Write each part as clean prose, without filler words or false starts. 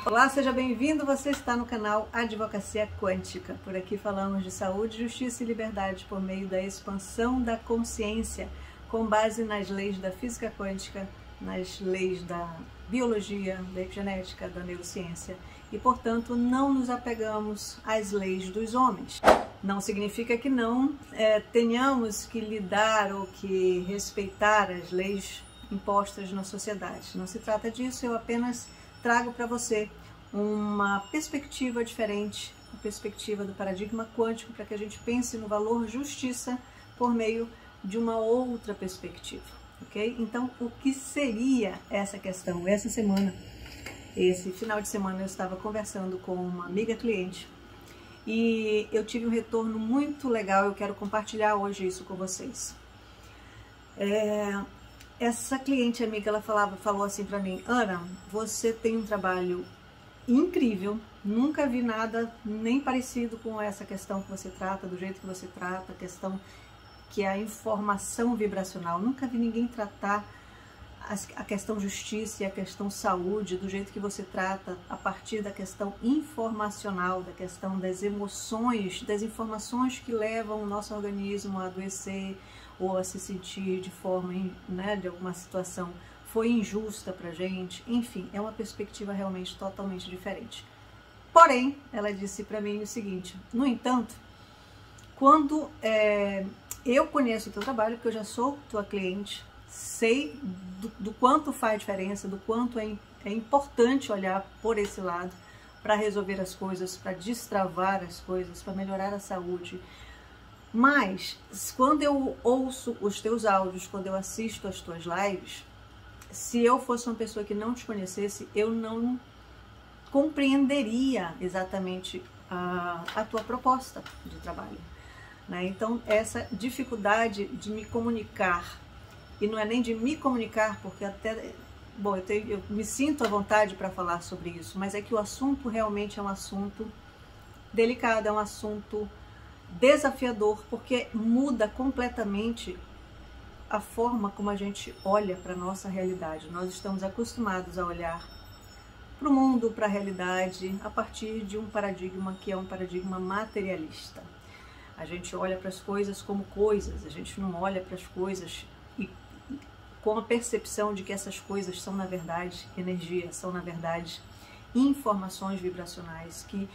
Olá, seja bem-vindo. Você está no canal Advocacia Quântica. Por aqui falamos de saúde, justiça e liberdade por meio da expansão da consciência, com base nas leis da física quântica, nas leis da biologia, da epigenética, da neurociência. E, portanto, não nos apegamos às leis dos homens. Não significa que não tenhamos que lidar ou que respeitar as leis impostas na sociedade. Não se trata disso, eu apenas trago para você uma perspectiva diferente, a perspectiva do paradigma quântico, para que a gente pense no valor justiça por meio de uma outra perspectiva, ok? Então, o que seria essa questão? Essa semana, esse final de semana, eu estava conversando com uma amiga cliente e eu tive um retorno muito legal, eu quero compartilhar hoje isso com vocês. Essa cliente amiga, ela falou assim para mim: Ana, você tem um trabalho incrível, nunca vi nada nem parecido com essa questão que você trata, do jeito que você trata, a questão que é a informação vibracional. Nunca vi ninguém tratar a questão justiça e a questão saúde do jeito que você trata, a partir da questão informacional, da questão das emoções, das informações que levam o nosso organismo a adoecer ou a se sentir de forma, de alguma situação foi injusta pra gente. Enfim, é uma perspectiva realmente totalmente diferente. Porém, ela disse para mim o seguinte: no entanto, quando eu conheço o teu trabalho, porque eu já sou tua cliente, sei do quanto faz diferença, do quanto é importante olhar por esse lado para resolver as coisas, para destravar as coisas, para melhorar a saúde. Mas, quando eu ouço os teus áudios, quando eu assisto as tuas lives, se eu fosse uma pessoa que não te conhecesse, eu não compreenderia exatamente a tua proposta de trabalho, né? Então, essa dificuldade de me comunicar, e não é nem de me comunicar, porque até, bom, eu me sinto à vontade para falar sobre isso, mas é que o assunto realmente é um assunto delicado, é um assunto desafiador, porque muda completamente a forma como a gente olha para a nossa realidade. Nós estamos acostumados a olhar para o mundo, para a realidade, a partir de um paradigma que é um paradigma materialista. A gente olha para as coisas como coisas, a gente não olha para as coisas com a percepção de que essas coisas são, na verdade, energia, são, na verdade, informações vibracionais, que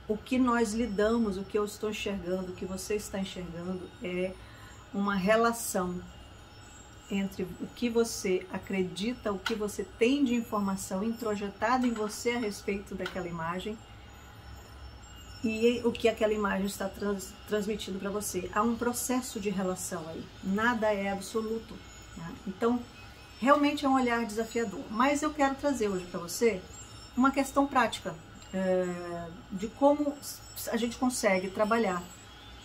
o que nós lidamos, o que eu estou enxergando, o que você está enxergando é uma relação entre o que você acredita, o que você tem de informação introjetada em você a respeito daquela imagem e o que aquela imagem está transmitindo para você. Há um processo de relação aí, nada é absoluto, né? Então, realmente é um olhar desafiador. Mas eu quero trazer hoje para você uma questão prática de como a gente consegue trabalhar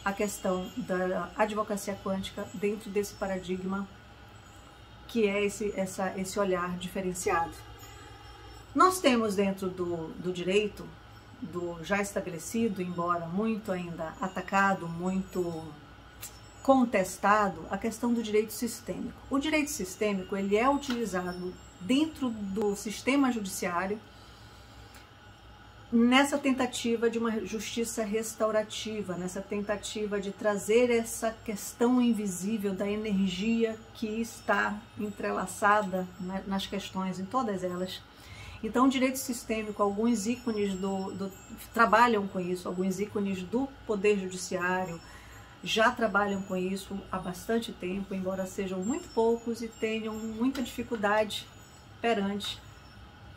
a questão da advocacia quântica dentro desse paradigma que é esse olhar diferenciado. Nós temos dentro do direito, do já estabelecido, embora muito ainda atacado, muito contestado, a questão do direito sistêmico. O direito sistêmico, ele é utilizado dentro do sistema judiciário nessa tentativa de uma justiça restaurativa, nessa tentativa de trazer essa questão invisível da energia que está entrelaçada nas questões, em todas elas. Então, o direito sistêmico, alguns ícones trabalham com isso, alguns ícones do Poder Judiciário já trabalham com isso há bastante tempo, embora sejam muito poucos e tenham muita dificuldade perante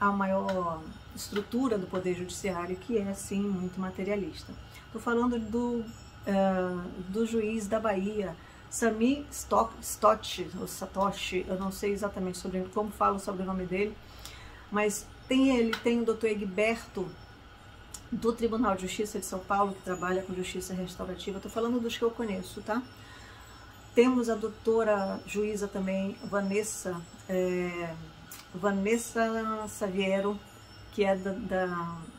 a maior estrutura do Poder Judiciário, que é, sim, muito materialista. Estou falando do juiz da Bahia, Sami Satoshi, eu não sei exatamente como falo sobre o nome dele, mas tem o Dr. Egberto, do Tribunal de Justiça de São Paulo, que trabalha com justiça restaurativa. Estou falando dos que eu conheço, tá? Temos a doutora juíza também, Vanessa Saviero, que é do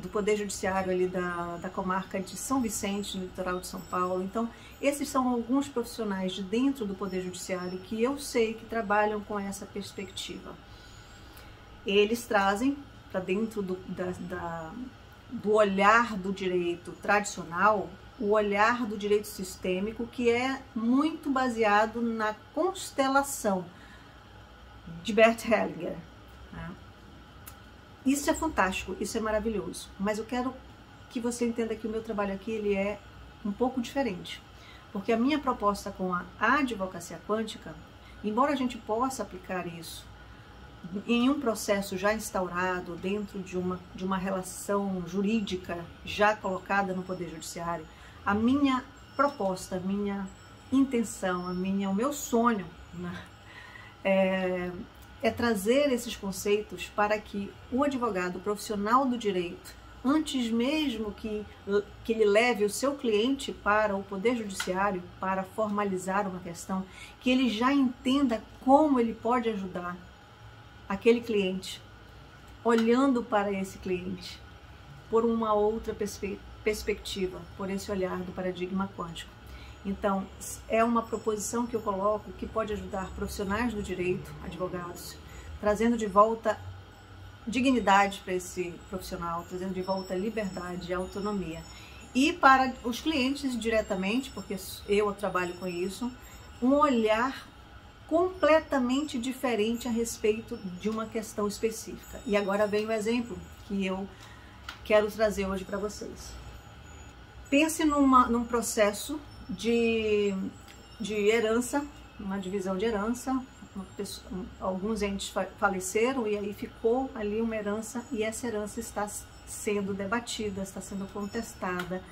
Poder Judiciário ali da comarca de São Vicente, no litoral de São Paulo. Então, esses são alguns profissionais de dentro do Poder Judiciário que eu sei que trabalham com essa perspectiva. Eles trazem para dentro do olhar do direito tradicional, o olhar do direito sistêmico, que é muito baseado na constelação de Bert Hellinger, né? Isso é fantástico, isso é maravilhoso, mas eu quero que você entenda que o meu trabalho aqui ele é um pouco diferente, porque a minha proposta com a advocacia quântica, embora a gente possa aplicar isso em um processo já instaurado dentro de uma relação jurídica já colocada no Poder Judiciário, a minha proposta, a minha intenção, o meu sonho, né, é trazer esses conceitos para que o advogado, o profissional do direito, antes mesmo que ele leve o seu cliente para o Poder Judiciário para formalizar uma questão, que ele já entenda como ele pode ajudar aquele cliente, olhando para esse cliente por uma outra perspectiva, por esse olhar do paradigma quântico. Então, é uma proposição que eu coloco que pode ajudar profissionais do direito, advogados, trazendo de volta dignidade para esse profissional, trazendo de volta liberdade e autonomia. E para os clientes diretamente, porque eu trabalho com isso, um olhar completamente diferente a respeito de uma questão específica. E agora vem o exemplo que eu quero trazer hoje para vocês. Pense num processo de herança, uma divisão de herança. Alguns entes faleceram e aí ficou ali uma herança, e essa herança está sendo debatida, está sendo contestada.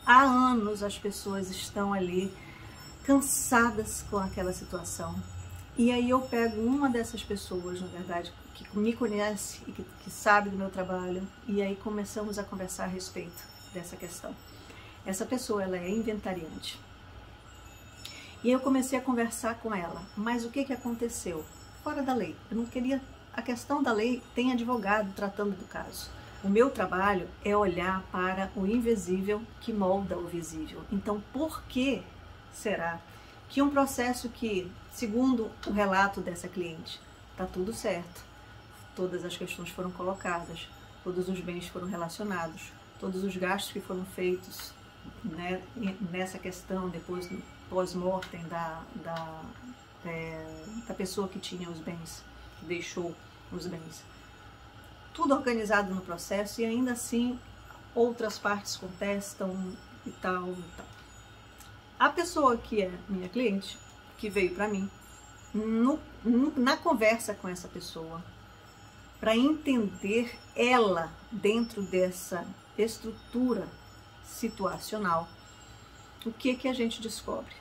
Há anos as pessoas estão ali cansadas com aquela situação. E aí eu pego uma dessas pessoas, na verdade, que me conhece e que sabe do meu trabalho, e aí começamos a conversar a respeito dessa questão. Essa pessoa, ela é inventariante. E eu comecei a conversar com ela, mas o que aconteceu? Fora da lei, eu não queria... A questão da lei tem advogado tratando do caso. O meu trabalho é olhar para o invisível que molda o visível. Então, por que será que um processo que, segundo o relato dessa cliente, está tudo certo, todas as questões foram colocadas, todos os bens foram relacionados, todos os gastos que foram feitos, né, nessa questão depois do pós-mortem da pessoa que tinha os bens, que deixou os bens, tudo organizado no processo, e ainda assim outras partes contestam e tal e tal. A pessoa que é minha cliente, que veio para mim, na conversa com essa pessoa, para entender ela dentro dessa estrutura situacional, o que a gente descobre?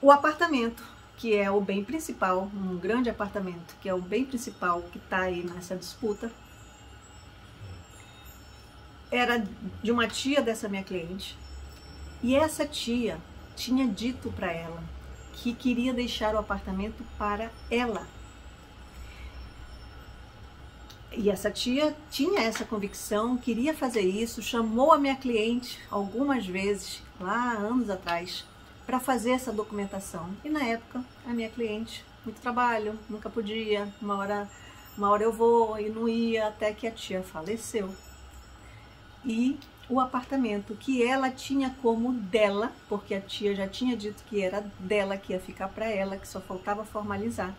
O apartamento, que é o bem principal, um grande apartamento, que é o bem principal que está aí nessa disputa, era de uma tia dessa minha cliente, e essa tia tinha dito para ela que queria deixar o apartamento para ela. E essa tia tinha essa convicção, queria fazer isso, chamou a minha cliente algumas vezes, lá anos atrás, para fazer essa documentação. E na época, a minha cliente, muito trabalho, nunca podia, uma hora eu vou, e não ia, até que a tia faleceu. E o apartamento que ela tinha como dela, porque a tia já tinha dito que era dela, que ia ficar para ela, que só faltava formalizar,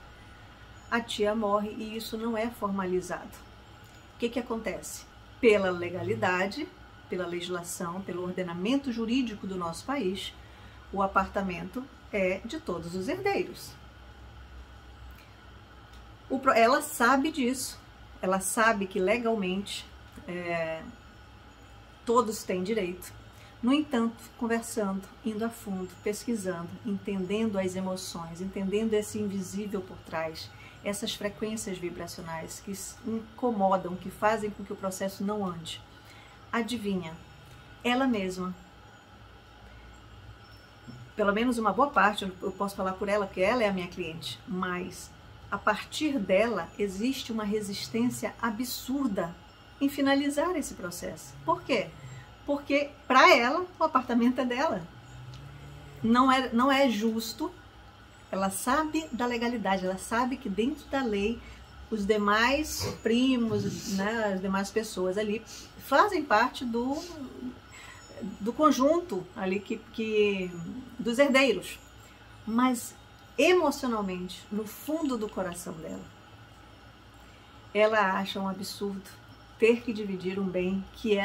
a tia morre e isso não é formalizado. O que acontece? Pela legalidade, pela legislação, pelo ordenamento jurídico do nosso país, o apartamento é de todos os herdeiros. Ela sabe disso, ela sabe que legalmente todos têm direito. No entanto, conversando, indo a fundo, pesquisando, entendendo as emoções, entendendo esse invisível por trás, essas frequências vibracionais que incomodam, que fazem com que o processo não ande. Adivinha, ela mesma, pelo menos uma boa parte, eu posso falar por ela, porque ela é a minha cliente, mas a partir dela existe uma resistência absurda em finalizar esse processo. Por quê? Porque para ela o apartamento é dela. Não é justo. Ela sabe da legalidade, ela sabe que dentro da lei os demais primos, né, as demais pessoas ali fazem parte do conjunto ali dos herdeiros, mas emocionalmente, no fundo do coração dela, ela acha um absurdo ter que dividir um bem que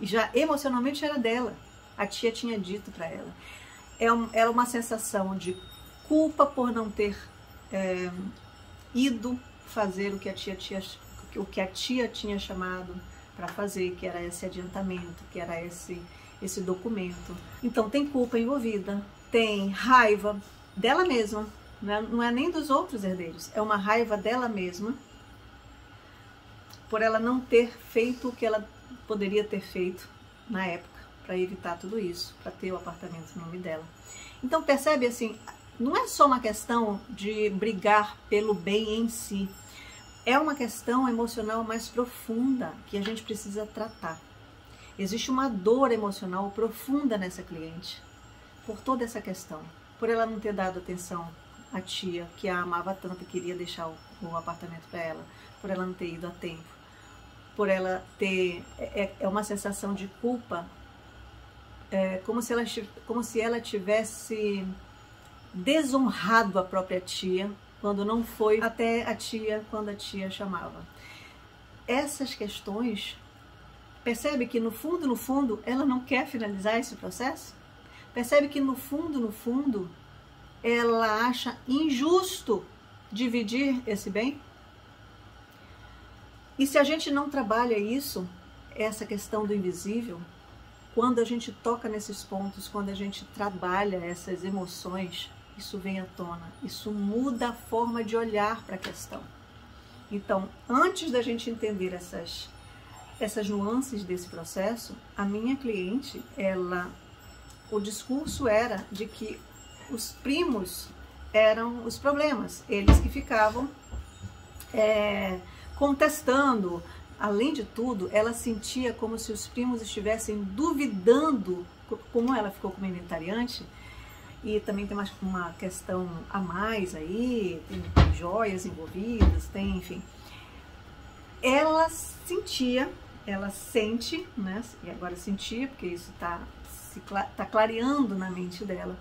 já emocionalmente era dela. A tia tinha dito para ela. Era uma sensação de culpa por não ter ido fazer o que a tia tinha chamado para fazer, que era esse adiantamento, que era esse documento. Então tem culpa envolvida, tem raiva dela mesma, né? Não é nem dos outros herdeiros, é uma raiva dela mesma por ela não ter feito o que ela poderia ter feito na época para evitar tudo isso, para ter o apartamento no nome dela. Então percebe assim, não é só uma questão de brigar pelo bem em si, é uma questão emocional mais profunda que a gente precisa tratar. Existe uma dor emocional profunda nessa cliente por toda essa questão, por ela não ter dado atenção à tia que a amava tanto e queria deixar o apartamento para ela, por ela não ter ido a tempo, por ela ter uma sensação de culpa, como se ela tivesse desonrado a própria tia quando não foi até a tia quando a tia chamava. Essas questões, percebe que no fundo, ela não quer finalizar esse processo? Percebe que no fundo, ela acha injusto dividir esse bem? E se a gente não trabalha isso, essa questão do invisível, quando a gente toca nesses pontos, quando a gente trabalha essas emoções, isso vem à tona, isso muda a forma de olhar para a questão. Então, antes da gente entender essas nuances desse processo, a minha cliente, o discurso era de que os primos eram os problemas, eles que ficavam contestando. Além de tudo, ela sentia como se os primos estivessem duvidando, como ela ficou como inventariante, e também tem uma questão a mais aí, tem joias envolvidas, tem, enfim. Ela sente, né, e agora sentia, porque isso tá clareando na mente dela,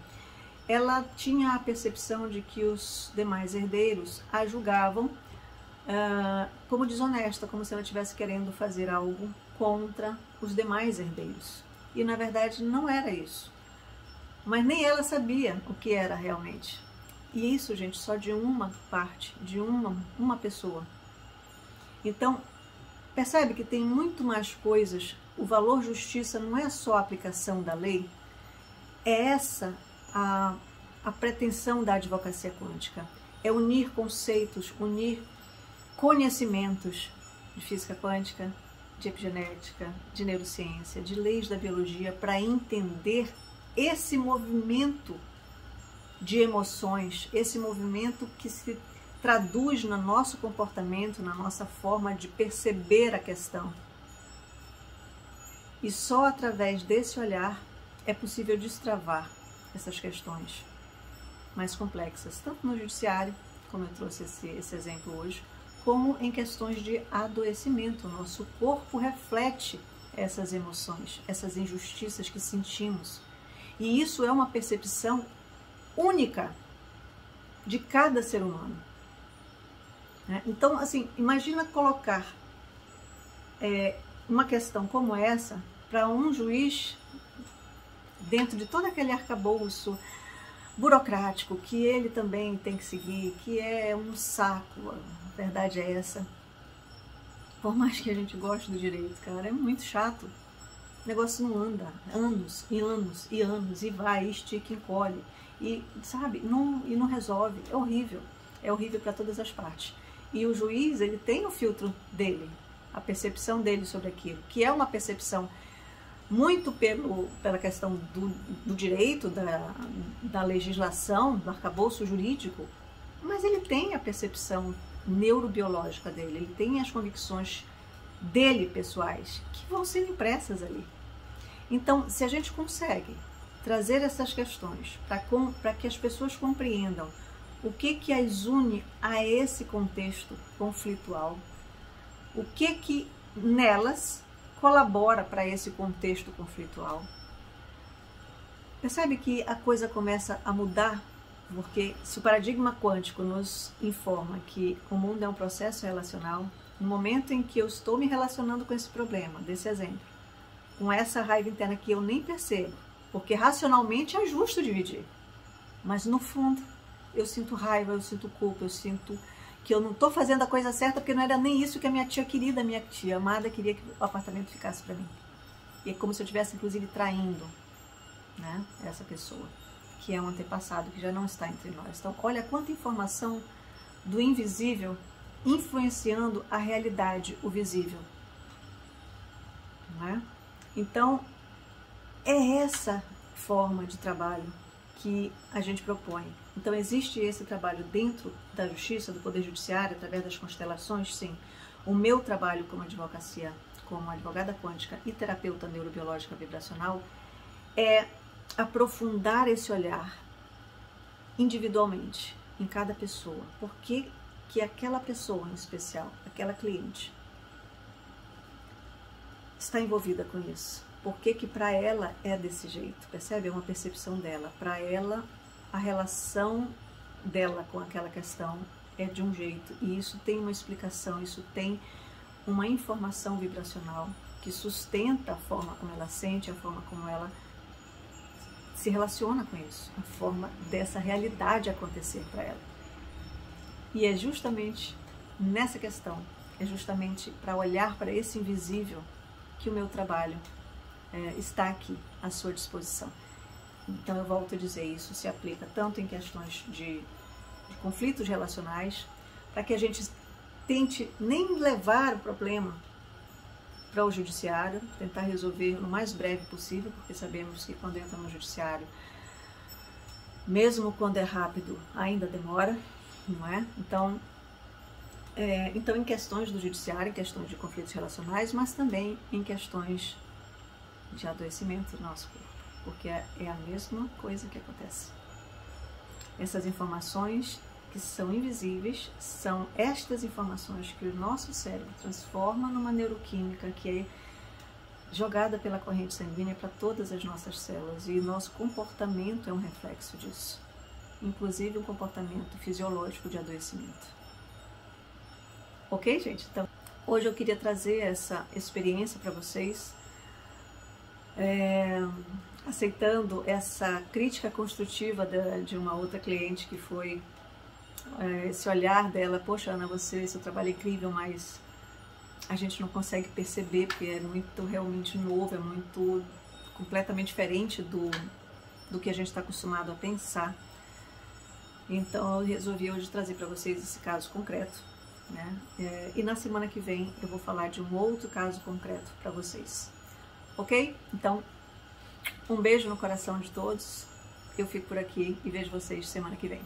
ela tinha a percepção de que os demais herdeiros a julgavam como desonesta, como se ela estivesse querendo fazer algo contra os demais herdeiros. E na verdade não era isso. Mas nem ela sabia o que era realmente. E isso, gente, só de uma parte, de uma pessoa. Então, percebe que tem muito mais coisas. O valor justiça não é só a aplicação da lei, é essa a pretensão da advocacia quântica. É unir conceitos, unir conhecimentos de física quântica, de epigenética, de neurociência, de leis da biologia, para entender esse movimento de emoções, esse movimento que se traduz no nosso comportamento, na nossa forma de perceber a questão. E só através desse olhar é possível destravar essas questões mais complexas, tanto no judiciário, como eu trouxe esse exemplo hoje, como em questões de adoecimento. O nosso corpo reflete essas emoções, essas injustiças que sentimos. E isso é uma percepção única de cada ser humano. Então, assim, imagina colocar uma questão como essa para um juiz dentro de todo aquele arcabouço burocrático que ele também tem que seguir, que é um saco. A verdade é essa. Por mais que a gente goste do direito, cara, é muito chato. O negócio não anda, anos e anos e anos, e vai, estica, encolhe, e sabe, não resolve. É horrível para todas as partes. E o juiz, ele tem o filtro dele, a percepção dele sobre aquilo, que é uma percepção muito pela questão do direito, da legislação, do arcabouço jurídico, mas ele tem a percepção neurobiológica dele, ele tem as convicções dele pessoais que vão ser impressas ali. Então, se a gente consegue trazer essas questões para que as pessoas compreendam O que as une a esse contexto conflitual? O que nelas colabora para esse contexto conflitual? Percebe que a coisa começa a mudar? Porque se o paradigma quântico nos informa que o mundo é um processo relacional, no momento em que eu estou me relacionando com esse problema, desse exemplo, com essa raiva interna que eu nem percebo, porque racionalmente é justo dividir, mas no fundo eu sinto raiva, eu sinto culpa, eu sinto que eu não estou fazendo a coisa certa, porque não era nem isso que a minha tia querida, minha tia amada, queria que o apartamento ficasse para mim. E é como se eu estivesse, inclusive, traindo, né, essa pessoa, que é um antepassado, que já não está entre nós. Então, olha quanta informação do invisível influenciando a realidade, o visível. Não é? Então, é essa forma de trabalho que a gente propõe. Então, existe esse trabalho dentro da justiça, do poder judiciário, através das constelações, sim. O meu trabalho como advocacia, como advogada quântica e terapeuta neurobiológica vibracional, é aprofundar esse olhar individualmente em cada pessoa. Por que aquela pessoa em especial, aquela cliente, está envolvida com isso? Por que para ela é desse jeito? Percebe? É uma percepção dela. Para ela, a relação dela com aquela questão é de um jeito. E isso tem uma explicação, isso tem uma informação vibracional que sustenta a forma como ela sente, a forma como ela se relaciona com isso, a forma dessa realidade acontecer para ela. E é justamente nessa questão, é justamente para olhar para esse invisível que o meu trabalho está aqui à sua disposição. Então eu volto a dizer, isso se aplica tanto em questões de conflitos relacionais, para que a gente tente nem levar o problema para o judiciário, tentar resolver o mais breve possível, porque sabemos que quando entra no judiciário, mesmo quando é rápido, ainda demora, não é? Então em questões do judiciário, em questões de conflitos relacionais, mas também em questões de adoecimento do nosso corpo, porque é a mesma coisa que acontece. Essas informações que são invisíveis são estas informações que o nosso cérebro transforma numa neuroquímica que é jogada pela corrente sanguínea para todas as nossas células, e o nosso comportamento é um reflexo disso, inclusive um comportamento fisiológico de adoecimento. Ok, gente? Então, hoje eu queria trazer essa experiência para vocês, aceitando essa crítica construtiva de uma outra cliente, que foi esse olhar dela: poxa, Ana, seu trabalho é incrível, mas a gente não consegue perceber, porque é muito realmente novo, é muito completamente diferente do que a gente está acostumado a pensar. Então eu resolvi hoje trazer para vocês esse caso concreto, né? E na semana que vem eu vou falar de um outro caso concreto para vocês. Ok? Então, um beijo no coração de todos. Eu fico por aqui e vejo vocês semana que vem.